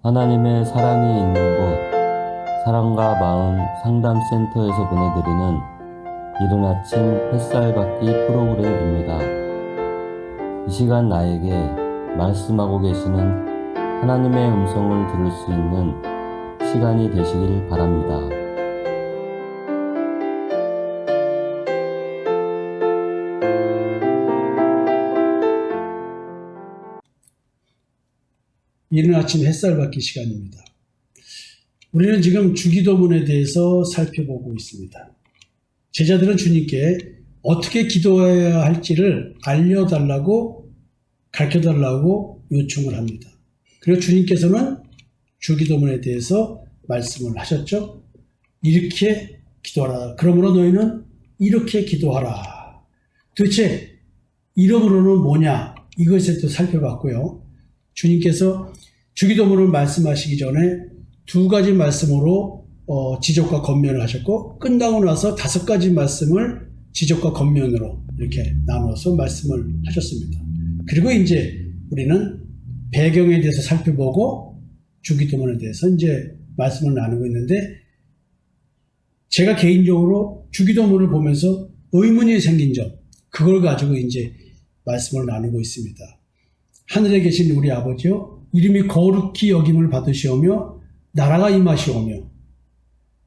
하나님의 사랑이 있는 곳, 사랑과 마음 상담센터에서 보내드리는 이른 아침 햇살 받기 프로그램입니다. 이 시간 나에게 말씀하고 계시는 하나님의 음성을 들을 수 있는 시간이 되시길 바랍니다. 이른 아침 햇살 받기 시간입니다. 우리는 지금 주기도문에 대해서 살펴보고 있습니다. 제자들은 주님께 어떻게 기도해야 할지를 알려달라고 가르쳐달라고 요청을 합니다. 그리고 주님께서는 주기도문에 대해서 말씀을 하셨죠. 이렇게 기도하라. 그러므로 너희는 이렇게 기도하라. 도대체 이름으로는 뭐냐? 이것에 또 살펴봤고요. 주님께서 주기도문을 말씀하시기 전에 두 가지 말씀으로 지적과 권면을 하셨고, 끝나고 나서 5가지 말씀을 지적과 권면으로 이렇게 나눠서 말씀을 하셨습니다. 그리고 이제 우리는 배경에 대해서 살펴보고 주기도문에 대해서 이제 말씀을 나누고 있는데, 제가 개인적으로 주기도문을 보면서 의문이 생긴 점, 그걸 가지고 이제 말씀을 나누고 있습니다. 하늘에 계신 우리 아버지여, 이름이 거룩히 여김을 받으시오며 나라가 임하시오며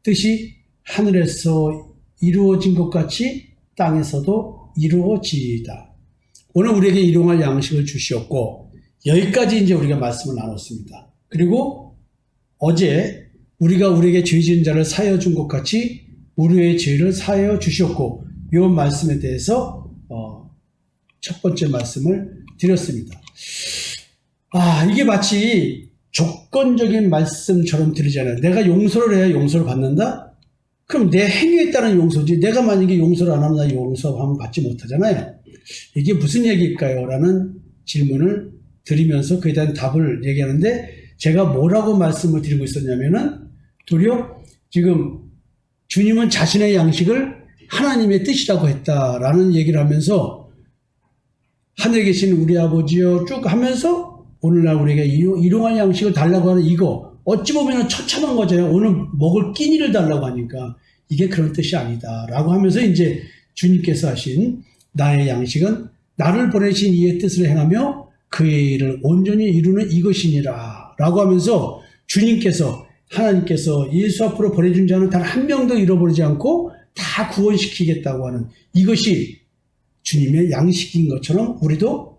뜻이 하늘에서 이루어진 것 같이 땅에서도 이루어지이다. 오늘 우리에게 일용할 양식을 주시었고, 여기까지 이제 우리가 말씀을 나눴습니다. 그리고 어제 우리가 우리에게 죄 지은 자를 사하여 준 것 같이 우리의 죄를 사하여 주셨고, 이 말씀에 대해서 첫 번째 말씀을 드렸습니다. 이게 마치 조건적인 말씀처럼 들리잖아요. 내가 용서를 해야 용서를 받는다? 그럼 내 행위에 따른 용서지, 내가 만약에 용서를 안 하면 나 용서하면 받지 못하잖아요. 이게 무슨 얘기일까요? 라는 질문을 드리면서 그에 대한 답을 얘기하는데, 제가 뭐라고 말씀을 드리고 있었냐면은, 도리어 지금 주님은 자신의 양식을 하나님의 뜻이라고 했다라는 얘기를 하면서, 하늘에 계신 우리 아버지여 쭉 하면서 오늘날 우리에게 일용할 양식을 달라고 하는 이거, 어찌 보면 처참한 거잖아요. 오늘 먹을 끼니를 달라고 하니까 이게 그런 뜻이 아니다 라고 하면서, 이제 주님께서 하신 나의 양식은 나를 보내신 이의 뜻을 행하며 그의 일을 온전히 이루는 이것이니라 라고 하면서, 주님께서, 하나님께서 예수 앞으로 보내준 자는 단 한 명도 잃어버리지 않고 다 구원시키겠다고 하는 이것이 주님의 양식인 것처럼 우리도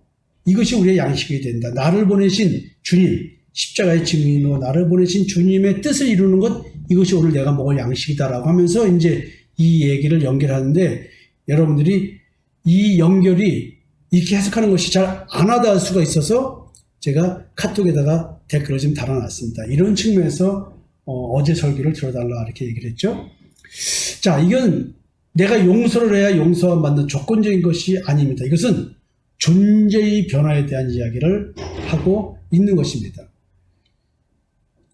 이것이 우리의 양식이 된다. 나를 보내신 주님, 십자가의 증인으로 나를 보내신 주님의 뜻을 이루는 것, 이것이 오늘 내가 먹을 양식이다라고 하면서 이제 이 얘기를 연결하는데, 여러분들이 이 연결이 이렇게 해석하는 것이 잘 안 와닿을 수가 있어서 제가 카톡에다가 댓글을 좀 달아놨습니다. 이런 측면에서 어제 설교를 들어달라 이렇게 얘기를 했죠. 자, 이건 내가 용서를 해야 용서만 받는 조건적인 것이 아닙니다. 이것은 존재의 변화에 대한 이야기를 하고 있는 것입니다.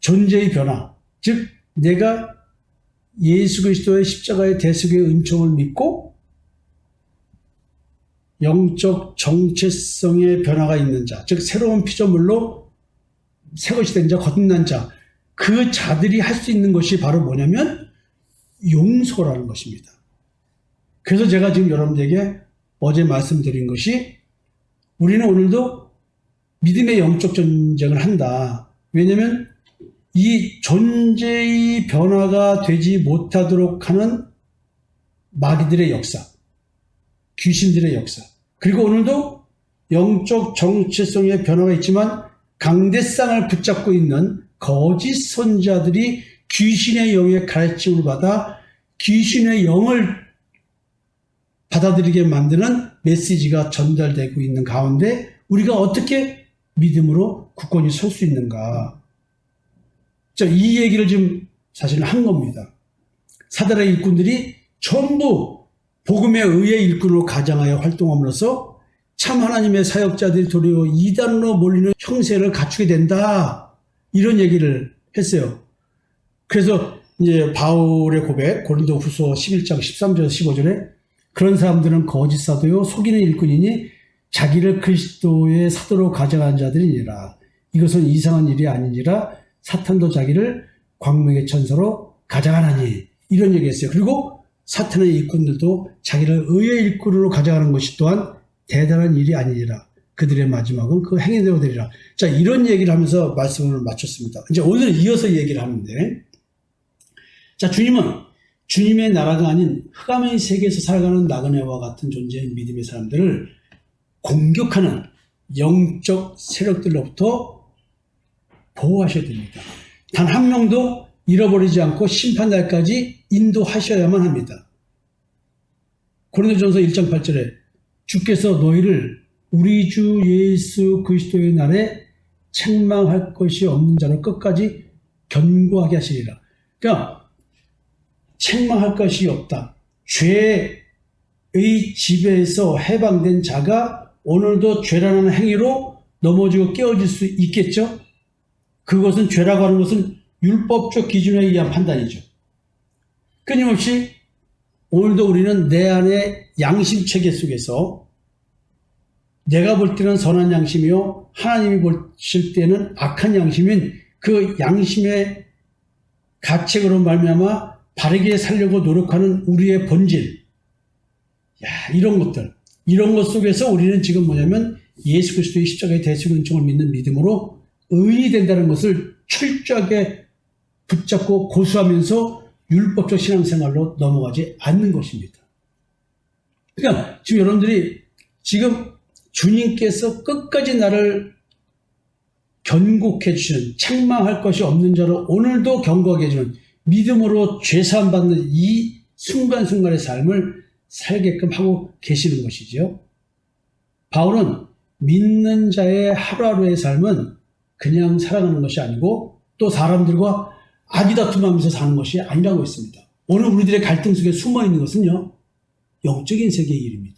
존재의 변화, 즉 내가 예수 그리스도의 십자가의 대속의 은총을 믿고 영적 정체성의 변화가 있는 자, 즉 새로운 피조물로 새것이 된 자, 거듭난 자, 그 자들이 할 수 있는 것이 바로 뭐냐면 용서라는 것입니다. 그래서 제가 지금 여러분들에게 어제 말씀드린 것이, 우리는 오늘도 믿음의 영적 전쟁을 한다. 왜냐하면 이 존재의 변화가 되지 못하도록 하는 마귀들의 역사, 귀신들의 역사, 그리고 오늘도 영적 정체성의 변화가 있지만 강대상을 붙잡고 있는 거짓 선자들이 귀신의 영의 가르침을 받아 귀신의 영을 받아들이게 만드는 메시지가 전달되고 있는 가운데 우리가 어떻게 믿음으로 굳건히 설 수 있는가? 이 얘기를 지금 사실은 한 겁니다. 사단의 일꾼들이 전부 복음의 의의 일꾼으로 가장하여 활동함으로써 참 하나님의 사역자들이 도리어 이단으로 몰리는 형세를 갖추게 된다, 이런 얘기를 했어요. 그래서 이제 바울의 고백, 고린도후서 11장 13절 15절에 그런 사람들은 거짓 사도요 속이는 일꾼이니 자기를 그리스도의 사도로 가져간 자들이니라. 이것은 이상한 일이 아니니라. 사탄도 자기를 광명의 천사로 가져가나니 이런 얘기했어요. 그리고 사탄의 일꾼들도 자기를 의의 일꾼으로 가져가는 것이 또한 대단한 일이 아니니라. 그들의 마지막은 그 행위대로 되리라. 자, 이런 얘기를 하면서 말씀을 마쳤습니다. 이제 오늘은 이어서 얘기를 하는데, 자, 주님은 주님의 나라가 아닌 흑암의 세계에서 살아가는 나그네와 같은 존재인 믿음의 사람들을 공격하는 영적 세력들로부터 보호하셔야 됩니다. 단 한 명도 잃어버리지 않고 심판날까지 인도하셔야만 합니다. 고린도전서 1장 8절에 주께서 너희를 우리 주 예수 그리스도의 날에 책망할 것이 없는 자로 끝까지 견고하게 하시리라. 그러니까 책망할 것이 없다. 죄의 지배에서 해방된 자가 오늘도 죄라는 행위로 넘어지고 깨어질 수 있겠죠? 그것은 죄라고 하는 것은 율법적 기준에 의한 판단이죠. 끊임없이 오늘도 우리는 내 안에 양심 체계 속에서 내가 볼 때는 선한 양심이요 하나님이 보실 때는 악한 양심인 그 양심의 가책으로 말미암아 바르게 살려고 노력하는 우리의 본질, 이런 것 속에서 우리는 지금 뭐냐면 예수 그리스도의 십자가의 대속의 은총을 믿는 믿음으로 의인이 된다는 것을 철저하게 붙잡고 고수하면서 율법적 신앙생활로 넘어가지 않는 것입니다. 그러니까 지금 여러분들이 지금 주님께서 끝까지 나를 견고해 주시는, 책망할 것이 없는 자로 오늘도 견고하게 해주는 믿음으로 죄사함 받는 이 순간순간의 삶을 살게끔 하고 계시는 것이죠. 바울은 믿는 자의 하루하루의 삶은 그냥 살아가는 것이 아니고 또 사람들과 아기다툼하면서 사는 것이 아니라고 했습니다. 오늘 우리들의 갈등 속에 숨어있는 것은요, 영적인 세계의 일입니다.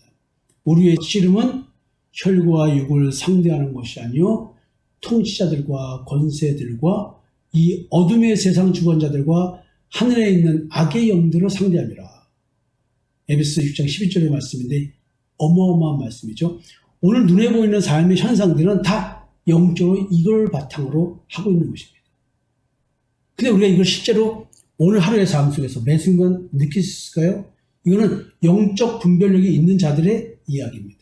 우리의 씨름은 혈과 육을 상대하는 것이 아니요 통치자들과 권세들과 이 어둠의 세상 주권자들과 하늘에 있는 악의 영들을 상대함이라. 에베소 6장 11절의 말씀인데 어마어마한 말씀이죠. 오늘 눈에 보이는 삶의 현상들은 다 영적으로 이걸 바탕으로 하고 있는 것입니다. 근데 우리가 이걸 실제로 오늘 하루의 삶 속에서 매 순간 느낄 수 있을까요? 이거는 영적 분별력이 있는 자들의 이야기입니다.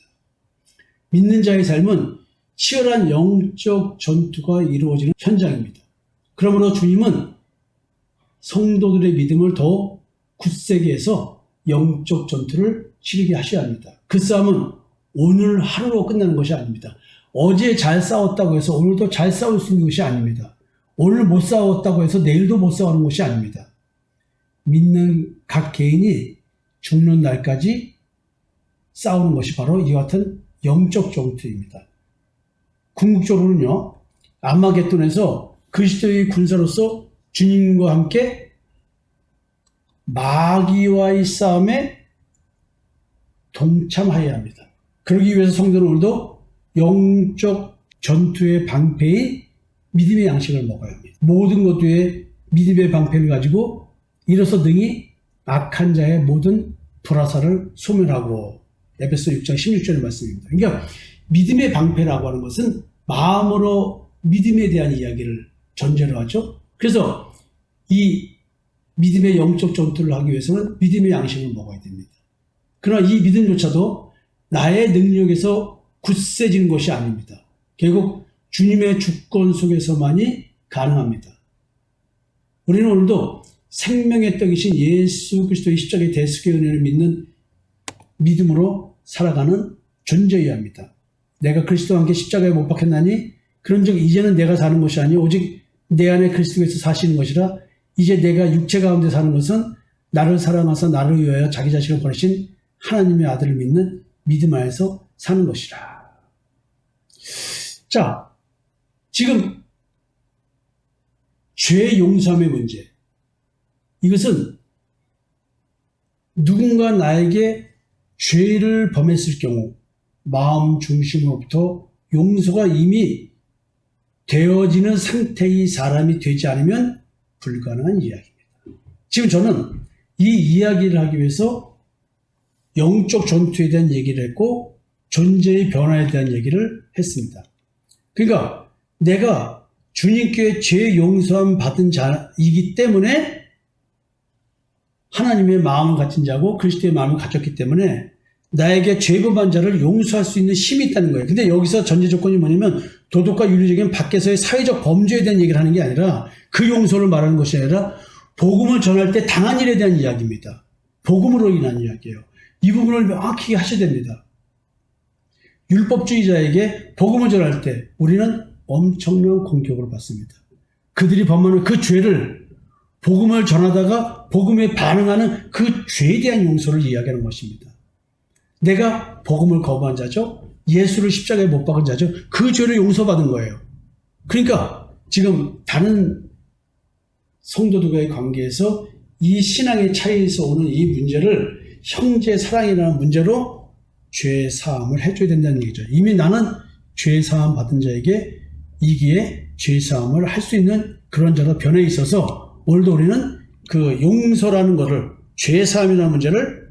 믿는 자의 삶은 치열한 영적 전투가 이루어지는 현장입니다. 그러므로 주님은 성도들의 믿음을 더 굳세게 해서 영적 전투를 치르게 하셔야 합니다. 그 싸움은 오늘 하루로 끝나는 것이 아닙니다. 어제 잘 싸웠다고 해서 오늘도 잘 싸울 수 있는 것이 아닙니다. 오늘 못 싸웠다고 해서 내일도 못 싸우는 것이 아닙니다. 믿는 각 개인이 죽는 날까지 싸우는 것이 바로 이와 같은 영적 전투입니다. 궁극적으로는요, 아마겟돈에서 그리스도의 군사로서 주님과 함께 마귀와의 싸움에 동참하여야 합니다. 그러기 위해서 성도는 오늘도 영적 전투의 방패인 믿음의 양식을 먹어야 합니다. 모든 것 위에 믿음의 방패를 가지고 이로써 능히 악한 자의 모든 불화살을 소멸하고, 에베소 6장 16절의 말씀입니다. 그러니까 믿음의 방패라고 하는 것은 마음으로 믿음에 대한 이야기를 전제로 하죠. 그래서 이 믿음의 영적 전투를 하기 위해서는 믿음의 양식을 먹어야 됩니다. 그러나 이 믿음조차도 나의 능력에서 굳세지는 것이 아닙니다. 결국 주님의 주권 속에서만이 가능합니다. 우리는 오늘도 생명의 떡이신 예수 그리스도의 십자가의 대속의 은혜를 믿는 믿음으로 살아가는 존재여야 합니다. 내가 그리스도와 함께 십자가에 못 박혔나니 그런즉 이제는 내가 사는 것이 아니요 오직 내 안에 그리스도께서 사시는 것이라. 이제 내가 육체 가운데 사는 것은 나를 사랑하사 나를 위하여 자기 자신을 버리신 하나님의 아들을 믿는 믿음 안에서 사는 것이라. 자, 지금 죄 용서함의 문제, 이것은 누군가 나에게 죄를 범했을 경우 마음 중심으로부터 용서가 이미 되어지는 상태의 사람이 되지 않으면 불가능한 이야기입니다. 지금 저는 이 이야기를 하기 위해서 영적 전투에 대한 얘기를 했고 존재의 변화에 대한 얘기를 했습니다. 그러니까 내가 주님께 죄 용서함 받은 자이기 때문에 하나님의 마음을 가진 자고 그리스도의 마음을 가졌기 때문에 나에게 죄범한 자를 용서할 수 있는 힘이 있다는 거예요. 근데 여기서 전제 조건이 뭐냐면 도덕과 윤리적인 밖에서의 사회적 범죄에 대한 얘기를 하는 게 아니라 그 용서를 말하는 것이 아니라 복음을 전할 때 당한 일에 대한 이야기입니다. 복음으로 인한 이야기예요. 이 부분을 명확히 하셔야 됩니다. 율법주의자에게 복음을 전할 때 우리는 엄청난 공격을 받습니다. 그들이 범하는 그 죄를 복음을 전하다가 복음에 반응하는 그 죄에 대한 용서를 이야기하는 것입니다. 내가 복음을 거부한 자죠. 예수를 십자가에 못 박은 자죠. 그 죄를 용서받은 거예요. 그러니까 지금 다른 성도들과의 관계에서 이 신앙의 차이에서 오는 이 문제를 형제 사랑이라는 문제로 죄 사함을 해줘야 된다는 얘기죠. 이미 나는 죄 사함 받은 자에게 이기에 죄 사함을 할 수 있는 그런 자로 변해 있어서 오늘도 우리는 그 용서라는 것을 죄 사함이라는 문제를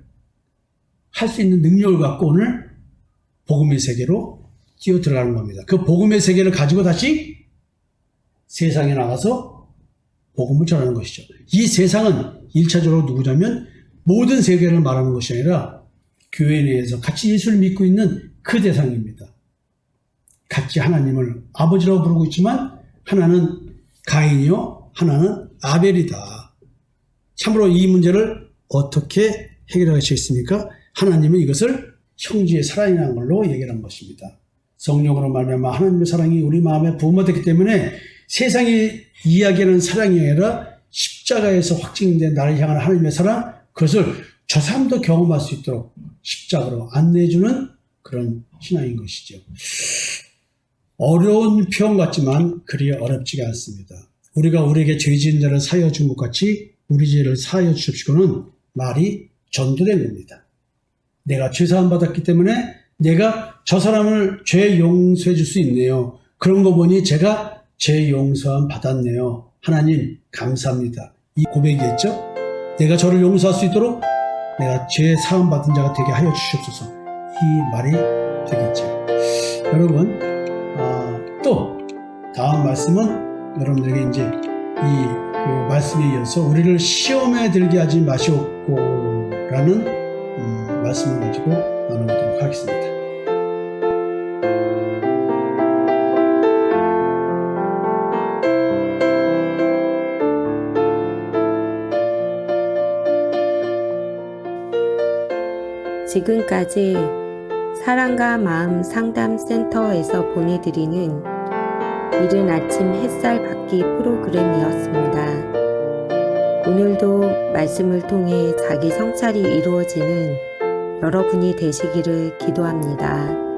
할 수 있는 능력을 갖고 오늘 복음의 세계로 뛰어 들어가는 겁니다. 그 복음의 세계를 가지고 다시 세상에 나가서 복음을 전하는 것이죠. 이 세상은 1차적으로 누구냐면 모든 세계를 말하는 것이 아니라 교회 내에서 같이 예수를 믿고 있는 그 대상입니다. 같이 하나님을 아버지라고 부르고 있지만 하나는 가인이요, 하나는 아벨이다. 참으로 이 문제를 어떻게 해결하시겠습니까? 하나님은 이것을 형제의 사랑이라는 걸로 얘기한 것입니다. 성령으로 말미암아 하나님의 사랑이 우리 마음에 부음화됐기 때문에 세상이 이야기하는 사랑이 아니라 십자가에서 확증된 나를 향한 하나님의 사랑, 그것을 저 사람도 경험할 수 있도록 십자가로 안내해주는 그런 신앙인 것이죠. 어려운 표현 같지만 그리 어렵지가 않습니다. 우리가 우리에게 죄 지은 자를 사하여 준 것 같이 우리 죄를 사하여 주십시오는 말이 전도된 겁니다. 내가 죄사함 받았기 때문에 내가 저 사람을 죄 용서해 줄 수 있네요. 그런 거 보니 제가 죄 용서함 받았네요. 하나님 감사합니다. 이 고백이겠죠? 내가 저를 용서할 수 있도록 내가 죄 사함 받은 자가 되게 하여 주시옵소서. 이 말이 되겠죠. 여러분, 또 다음 말씀은 여러분들에게 이제 이 말씀에 이어서 우리를 시험에 들게 하지 마시옵고라는 말씀을 가지고 나누도록 하겠습니다. 지금까지 사랑과 마음 상담센터에서 보내드리는 이른 아침 햇살 받기 프로그램이었습니다. 오늘도 말씀을 통해 자기 성찰이 이루어지는 여러분이 되시기를 기도합니다.